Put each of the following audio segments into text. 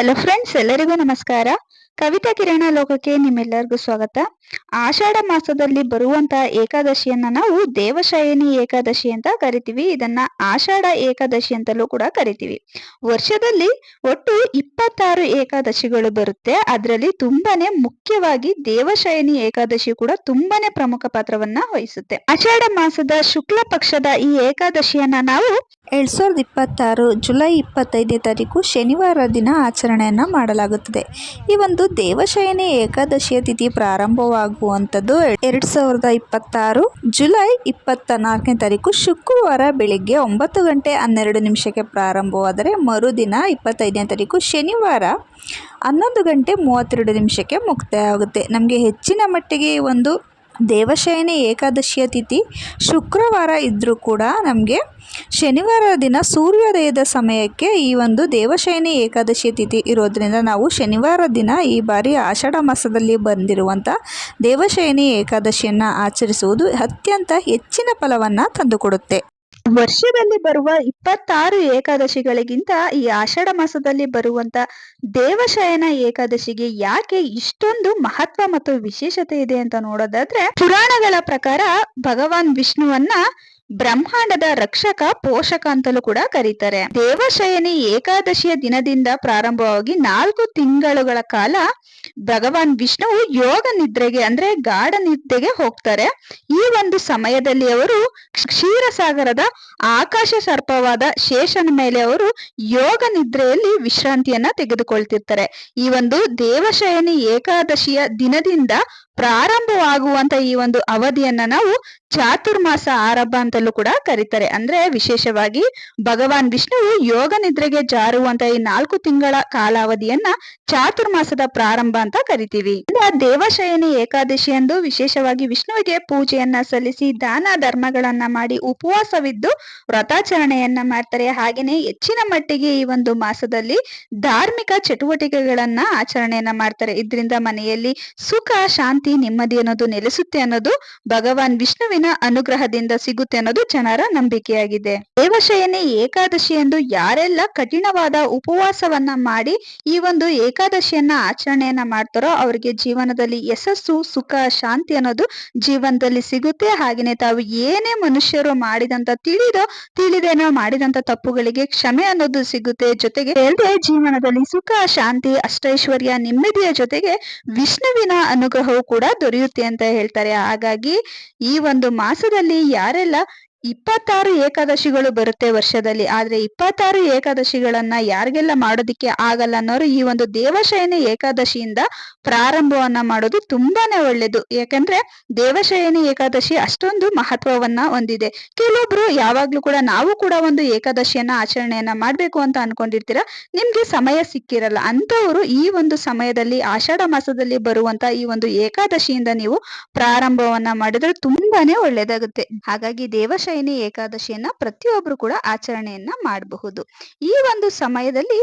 Hello friends, ಎಲ್ಲರಿಗೂ ನಮಸ್ಕಾರ. ಕವಿತಾ ಕಿರಣ ಲೋಕಕ್ಕೆ ನಿಮ್ಮೆಲ್ಲರಿಗೂ ಸ್ವಾಗತ. ಆಷಾಢ ಮಾಸದಲ್ಲಿ ಬರುವಂತ ಏಕಾದಶಿಯನ್ನ ನಾವು ದೇವಶಯನಿ ಏಕಾದಶಿ ಅಂತ ಕರಿತೀವಿ. ಇದನ್ನ ಆಷಾಢ ಏಕಾದಶಿ ಅಂತಲೂ ಕೂಡ ಕರಿತೀವಿ. ವರ್ಷದಲ್ಲಿ ಒಟ್ಟು 26 ಏಕಾದಶಿಗಳು ಬರುತ್ತೆ. ಅದರಲ್ಲಿ ತುಂಬಾನೇ ಮುಖ್ಯವಾಗಿ ದೇವಶಯನಿ ಏಕಾದಶಿ ಕೂಡ ತುಂಬಾನೇ ಪ್ರಮುಖ ಪಾತ್ರವನ್ನ ವಹಿಸುತ್ತೆ. ಆಷಾಢ ಮಾಸದ ಶುಕ್ಲ ಪಕ್ಷದ ಈ ಏಕಾದಶಿಯನ್ನ ನಾವು 2026 ಜುಲೈ 25ನೇ ತಾರೀಕು ಶನಿವಾರ ದಿನ ಆಚರಣೆಯನ್ನು ಮಾಡಲಾಗುತ್ತದೆ. ಈ ಒಂದು ದೇವಶಯನಿ ಏಕಾದಶಿಯ ತಿಥಿ ಪ್ರಾರಂಭವಾಗುವಂಥದ್ದು 2026 ಜುಲೈ 24ನೇ ತಾರೀಕು ಶುಕ್ರವಾರ ಬೆಳಿಗ್ಗೆ 9 ಗಂಟೆ 12 ನಿಮಿಷಕ್ಕೆ ಪ್ರಾರಂಭವಾದರೆ ಮರುದಿನ 25ನೇ ತಾರೀಕು ಶನಿವಾರ 11 ಗಂಟೆ 32 ನಿಮಿಷಕ್ಕೆ ಮುಕ್ತಾಯ ಆಗುತ್ತೆ. ನಮಗೆ ಹೆಚ್ಚಿನ ಮಟ್ಟಿಗೆ ಒಂದು ದೇವಶಯನಿ ಏಕಾದಶಿಯ ತಿಥಿ ಶುಕ್ರವಾರ ಇದ್ದರೂ ಕೂಡ ನಮಗೆ ಶನಿವಾರ ದಿನ ಸೂರ್ಯೋದಯದ ಸಮಯಕ್ಕೆ ಈ ಒಂದು ದೇವಶಯನಿ ಏಕಾದಶಿಯ ತಿಥಿ ಇರೋದ್ರಿಂದ ನಾವು ಶನಿವಾರ ದಿನ ಈ ಬಾರಿ ಆಷಾಢ ಮಾಸದಲ್ಲಿ ಬಂದಿರುವಂಥ ದೇವಶಯನಿ ಏಕಾದಶಿಯನ್ನು ಆಚರಿಸುವುದು ಅತ್ಯಂತ ಹೆಚ್ಚಿನ ಫಲವನ್ನು ತಂದುಕೊಡುತ್ತೆ. ವರ್ಷದಲ್ಲಿ ಬರುವ 26 ಏಕಾದಶಿಗಳಿಗಿಂತ ಈ ಆಷಾಢ ಮಾಸದಲ್ಲಿ ಬರುವಂತ ದೇವಶಯನ ಏಕಾದಶಿಗೆ ಯಾಕೆ ಇಷ್ಟೊಂದು ಮಹತ್ವ ಮತ್ತು ವಿಶೇಷತೆ ಇದೆ ಅಂತ ನೋಡೋದಾದ್ರೆ, ಪುರಾಣಗಳ ಪ್ರಕಾರ ಭಗವಾನ್ ವಿಷ್ಣುವನ್ನ ಬ್ರಹ್ಮಾಂಡದ ರಕ್ಷಕ ಪೋಷಕ ಅಂತಲೂ ಕೂಡ ಕರೀತಾರೆ. ದೇವಶಯನಿ ಏಕಾದಶಿಯ ದಿನದಿಂದ ಪ್ರಾರಂಭವಾಗಿ 4 ತಿಂಗಳುಗಳ ಕಾಲ ಭಗವಾನ್ ವಿಷ್ಣುವು ಯೋಗ ನಿದ್ರೆಗೆ ಅಂದ್ರೆ ಗಾಢ ನಿದ್ದೆಗೆ ಹೋಗ್ತಾರೆ. ಈ ಒಂದು ಸಮಯದಲ್ಲಿ ಅವರು ಕ್ಷೀರಸಾಗರದ ಆಕಾಶ ಸರ್ಪವಾದ ಶೇಷನ ಮೇಲೆ ಅವರು ಯೋಗ ನಿದ್ರೆಯಲ್ಲಿ ವಿಶ್ರಾಂತಿಯನ್ನ ತೆಗೆದುಕೊಳ್ತಿರ್ತಾರೆ. ಈ ಒಂದು ದೇವಶಯನಿ ಏಕಾದಶಿಯ ದಿನದಿಂದ ಪ್ರಾರಂಭವಾಗುವಂತ ಈ ಒಂದು ಅವಧಿಯನ್ನ ನಾವು ಚಾತುರ್ಮಾಸ ಆರಂಭ ಅಂತಲೂ ಕೂಡ ಕರೀತಾರೆ. ಅಂದ್ರೆ ವಿಶೇಷವಾಗಿ ಭಗವಾನ್ ವಿಷ್ಣುವು ಯೋಗ ನಿದ್ರೆಗೆ ಜಾರುವಂತ ಈ 4 ತಿಂಗಳ ಕಾಲಾವಧಿಯನ್ನ ಚಾತುರ್ಮಾಸದ ಪ್ರಾರಂಭ ಅಂತ ಕರಿತೀವಿ. ದೇವಶಯನಿ ಏಕಾದಶಿ ಎಂದು ವಿಶೇಷವಾಗಿ ವಿಷ್ಣುವಿಗೆ ಪೂಜೆಯನ್ನ ಸಲ್ಲಿಸಿ ದಾನ ಧರ್ಮಗಳನ್ನ ಮಾಡಿ ಉಪವಾಸವಿದ್ದು ವ್ರತಾಚರಣೆಯನ್ನ ಮಾಡ್ತಾರೆ. ಹಾಗೇನೆ ಹೆಚ್ಚಿನ ಮಟ್ಟಿಗೆ ಈ ಒಂದು ಮಾಸದಲ್ಲಿ ಧಾರ್ಮಿಕ ಚಟುವಟಿಕೆಗಳನ್ನ ಆಚರಣೆಯನ್ನ ಮಾಡ್ತಾರೆ. ಇದರಿಂದ ಮನೆಯಲ್ಲಿ ಸುಖ ಶಾಂತಿ ನೆಮ್ಮದಿ ಅನ್ನೋದು ನೆಲೆಸುತ್ತೆ ಅನ್ನೋದು ಭಗವಾನ್ ವಿಷ್ಣುವಿನ ಅನುಗ್ರಹದಿಂದ ಸಿಗುತ್ತೆ ಅನ್ನೋದು ಜನರ ನಂಬಿಕೆಯಾಗಿದೆ. ದೇವಶಯನಿ ಏಕಾದಶಿ ಎಂದು ಯಾರೆಲ್ಲ ಕಠಿಣವಾದ ಉಪವಾಸವನ್ನ ಮಾಡಿ ಈ ಒಂದು ಏಕಾದಶಿಯನ್ನ ಆಚರಣೆಯನ್ನ ಮಾಡ್ತಾರೋ ಅವರಿಗೆ ಜೀವನದಲ್ಲಿ ಯಶಸ್ಸು ಸುಖ ಶಾಂತಿ ಅನ್ನೋದು ಜೀವನದಲ್ಲಿ ಸಿಗುತ್ತೆ. ಹಾಗೇನೆ ತಾವು ಏನೇ ಮನುಷ್ಯರು ಮಾಡಿದಂತ ತಿಳಿದೇನೋ ಮಾಡಿದಂತ ತಪ್ಪುಗಳಿಗೆ ಕ್ಷಮೆ ಅನ್ನೋದು ಸಿಗುತ್ತೆ. ಜೊತೆಗೆ ಜೀವನದಲ್ಲಿ ಸುಖ ಶಾಂತಿ ಅಷ್ಟೈಶ್ವರ್ಯ ನೆಮ್ಮದಿಯ ಜೊತೆಗೆ ವಿಷ್ಣುವಿನ ಅನುಗ್ರಹವು ಕೂಡ ದೊರೆಯುತ್ತೆ ಅಂತ ಹೇಳ್ತಾರೆ. ಹಾಗಾಗಿ ಈ ಒಂದು ಮಾಸದಲ್ಲಿ ಯಾರೆಲ್ಲ 26 ಏಕಾದಶಿಗಳು ಬರುತ್ತೆ ವರ್ಷದಲ್ಲಿ, ಆದ್ರೆ 26 ಏಕಾದಶಿಗಳನ್ನ ಯಾರಿಗೆಲ್ಲ ಮಾಡೋದಿಕ್ಕೆ ಆಗಲ್ಲ ಅನ್ನೋರು ಈ ಒಂದು ದೇವಶಯನಿ ಏಕಾದಶಿಯಿಂದ ಪ್ರಾರಂಭವನ್ನ ಮಾಡೋದು ತುಂಬಾನೇ ಒಳ್ಳೇದು. ಯಾಕಂದ್ರೆ ದೇವಶಯನಿ ಏಕಾದಶಿ ಅಷ್ಟೊಂದು ಮಹತ್ವವನ್ನ ಹೊಂದಿದೆ. ಕೆಲವೊಬ್ರು ಯಾವಾಗ್ಲೂ ಕೂಡ ನಾವು ಕೂಡ ಒಂದು ಏಕಾದಶಿಯನ್ನ ಆಚರಣೆಯನ್ನ ಮಾಡ್ಬೇಕು ಅಂತ ಅನ್ಕೊಂಡಿರ್ತೀರ, ನಿಮ್ಗೆ ಸಮಯ ಸಿಕ್ಕಿರಲ್ಲ. ಅಂತವರು ಈ ಒಂದು ಸಮಯದಲ್ಲಿ ಆಷಾಢ ಮಾಸದಲ್ಲಿ ಬರುವಂತ ಈ ಒಂದು ಏಕಾದಶಿಯಿಂದ ನೀವು ಪ್ರಾರಂಭವನ್ನ ಮಾಡಿದ್ರೆ ತುಂಬಾನೇ ಒಳ್ಳೇದಾಗುತ್ತೆ. ಹಾಗಾಗಿ ದೇವಶಯನಿ ಏಕಾದಶಿಯನ್ನ ಪ್ರತಿಯೊಬ್ರು ಕೂಡ ಆಚರಣೆಯನ್ನ ಮಾಡಬಹುದು. ಈ ಒಂದು ಸಮಯದಲ್ಲಿ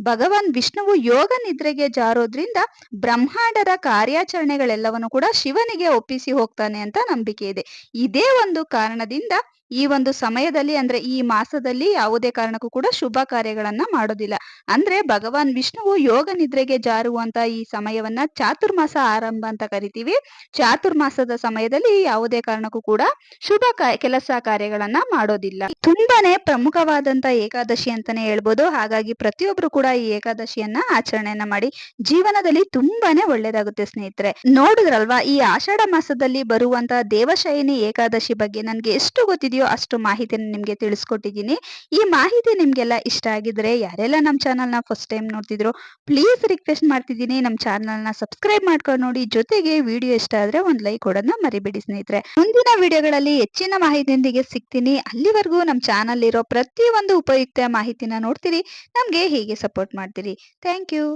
ಭಗವಾನ್ ವಿಷ್ಣುವು ಯೋಗ ನಿದ್ರೆಗೆ ಜಾರೋದ್ರಿಂದ ಬ್ರಹ್ಮಾಂಡದ ಕಾರ್ಯಾಚರಣೆಗಳೆಲ್ಲವನ್ನು ಕೂಡ ಶಿವನಿಗೆ ಒಪ್ಪಿಸಿ ಹೋಗ್ತಾನೆ ಅಂತ ನಂಬಿಕೆ ಇದೆ. ಇದೇ ಒಂದು ಕಾರಣದಿಂದ ಈ ಒಂದು ಸಮಯದಲ್ಲಿ ಅಂದ್ರೆ ಈ ಮಾಸದಲ್ಲಿ ಯಾವುದೇ ಕಾರಣಕ್ಕೂ ಕೂಡ ಶುಭ ಕಾರ್ಯಗಳನ್ನ ಮಾಡೋದಿಲ್ಲ. ಅಂದ್ರೆ ಭಗವಾನ್ ವಿಷ್ಣುವು ಯೋಗ ನಿದ್ರೆಗೆ ಜಾರುವಂತ ಈ ಸಮಯವನ್ನ ಚಾತುರ್ಮಾಸ ಆರಂಭ ಅಂತ ಕರಿತೀವಿ. ಚಾತುರ್ಮಾಸದ ಸಮಯದಲ್ಲಿ ಯಾವುದೇ ಕಾರಣಕ್ಕೂ ಕೂಡ ಶುಭ ಕೆಲಸ ಕಾರ್ಯಗಳನ್ನ ಮಾಡೋದಿಲ್ಲ. ತುಂಬಾನೇ ಪ್ರಮುಖವಾದಂತ ಏಕಾದಶಿ ಅಂತಾನೆ ಹೇಳ್ಬೋದು. ಹಾಗಾಗಿ ಪ್ರತಿಯೊಬ್ರು ಕೂಡ ಈ ಏಕಾದಶಿಯನ್ನ ಆಚರಣೆಯನ್ನ ಮಾಡಿ ಜೀವನದಲ್ಲಿ ತುಂಬಾನೇ ಒಳ್ಳೇದಾಗುತ್ತೆ. ಸ್ನೇಹಿತರೆ, ನೋಡಿದ್ರಲ್ವಾ ಈ ಆಷಾಢ ಮಾಸದಲ್ಲಿ ಬರುವಂತ ದೇವಶಯನಿ ಏಕಾದಶಿ ಬಗ್ಗೆ ನನ್ಗೆ ಎಷ್ಟು ಗೊತ್ತಿದೆಯೋ ಅಷ್ಟು ಮಾಹಿತಿನ ನಿಮ್ಗೆ ತಿಳಿಸ್ಕೊಟ್ಟಿದ್ದೀನಿ. ಈ ಮಾಹಿತಿ ನಿಮ್ಗೆಲ್ಲ ಇಷ್ಟ ಆಗಿದ್ರೆ ಯಾರೆಲ್ಲ ನಮ್ಮ ಚಾನಲ್ನ ಫಸ್ಟ್ ಟೈಮ್ ನೋಡ್ತಿದ್ರು ಪ್ಲೀಸ್ ರಿಕ್ವೆಸ್ಟ್ ಮಾಡ್ತಿದ್ದೀನಿ, ನಮ್ಮ ಚಾನಲ್ನ ಸಬ್ಸ್ಕ್ರೈಬ್ ಮಾಡ್ಕೊಂಡು ನೋಡಿ. ಜೊತೆಗೆ ವಿಡಿಯೋ ಇಷ್ಟ ಆದ್ರೆ ಒಂದು ಲೈಕ್ ಕೊಡೋದನ್ನ ಮರಿಬೇಡಿ ಸ್ನೇಹಿತರೆ. ಮುಂದಿನ ವಿಡಿಯೋಗಳಲ್ಲಿ ಹೆಚ್ಚಿನ ಮಾಹಿತಿಯೊಂದಿಗೆ ಸಿಗ್ತೀನಿ. ಅಲ್ಲಿವರೆಗೂ ನಮ್ಮ ಚಾನಲ್ ಇರೋ ಪ್ರತಿಯೊಂದು ಉಪಯುಕ್ತ ಮಾಹಿತಿನ ನೋಡ್ತೀರಿ, ನಮ್ಗೆ ಹೀಗೆ ಸಪೋರ್ಟ್ ಮಾಡ್ತೀರಿ. Thank you.